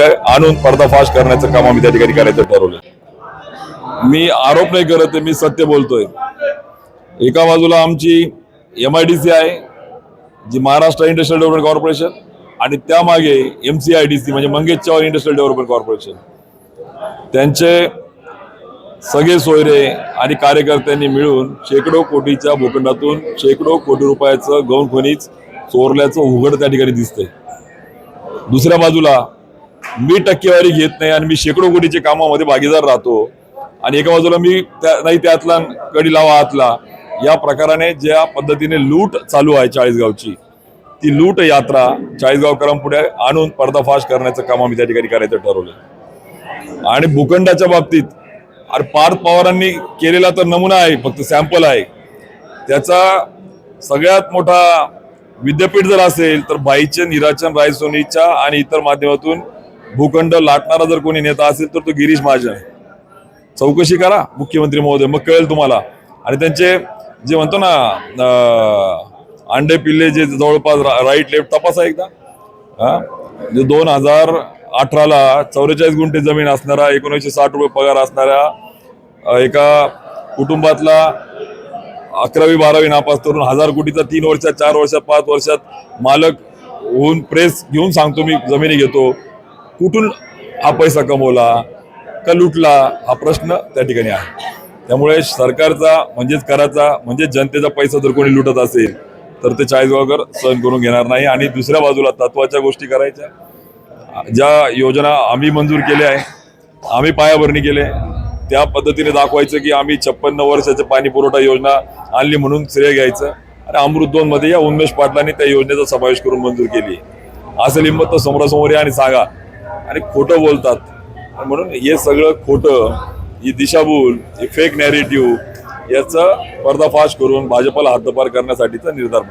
आणून पर्दाफाश करण्याचं काम आम्ही त्या ठिकाणी करायचं ठरवलं। मी आरोप नाही करत, मी सत्य बोलतोय। एका बाजूला आमची MIDC आहे, जी महाराष्ट्र इंडस्ट्रियल डेव्हलपमेंट कॉर्पोरेशन, आणि त्यामागे MCIDC म्हणजे Mangesh Chavan industrial development corporation, त्यांचे सगळे सोयरे आणि कार्यकर्त्यांनी मिळून शेकडो कोटीच्या भूखंडातून शेकडो कोटी रुपयाचं गौण खनिज चोरल्याचं उघड त्या ठिकाणी दिसतंय। दुसऱ्या बाजूला मी टक्केवारी घेत नाही आणि मी शेकडो कोटीच्या कामामध्ये भागीदार राहतो, आणि एका बाजूला मी नाही त्यातला कडी लावा हातला या प्रकाराने ज्या पद्धतीने लूट चालू आहे चाळीसगावची, ती लूट यात्रा चाळीसगावकरांपुढे आणून पर्दाफाश करण्याचं काम आम्ही त्या ठिकाणी करायचं ठरवलं। आणि भूखंडाच्या बाबतीत अरे पार्थ पवारांनी केलेला तर नमुना आहे, फक्त सॅम्पल आहे त्याचा। सगळ्यात मोठा विद्यापीठ जर असेल तर बाईचे निराचन रायसोनीच्या आणि इतर माध्यमातून भूखंड लाटणारा जर कोणी नेता असेल तर तो गिरीश महाजन आहे। चौकशी करा मुख्यमंत्री महोदय, मग कळेल तुम्हाला। आणि त्यांचे जे म्हणतो ना अंडे पिल्ले जे जवळपास राईट लेफ्ट तपासा एकदा। जे 2018ला 44 गुंठे जमीन असणारा, 1960 रुपये पगार असणाऱ्या एका कुटुंबातला 11वी 12वी नापास करून 1000 कोटीचा 3 वर्षात 4 वर्षात 5 वर्षात मालक होऊन प्रेस घेऊन सांगतो मी जमिनी घेतो, कुठून हा पैसा कमवला का लुटला, हा प्रश्न त्या ठिकाणी आहे। त्यामुळे सरकारचा म्हणजेच कराचा म्हणजेच जनतेचा पैसा जर कोणी लुटत असेल तर ते चाळीसगावकर सहन करून घेणार नाही। आणि दुसऱ्या बाजूला तत्वाच्या गोष्टी करायच्या, ज्या योजना आम्ही मंजूर केल्या आहे, आम्ही पायाभरणी केले, त्या पद्धतीने दाखवायचं की आम्ही 56 वर्षाची पाणी पुरवठा योजना आणली म्हणून श्रेय घ्यायचं। आणि अमृत 2 मध्ये या उन्मेष पाटलांनी त्या योजनेचा समावेश करून मंजूर केली। असेल हिंमत तर समोरासमोर या आणि सांगा, आणि खोटं बोलतात म्हणून हे सगळं खोटं, ही दिशाभूल, ही फेक नॅरेटिव्ह याचा पर्दाफाश करून भाजपला हद्दपार करण्यासाठीचा निर्धार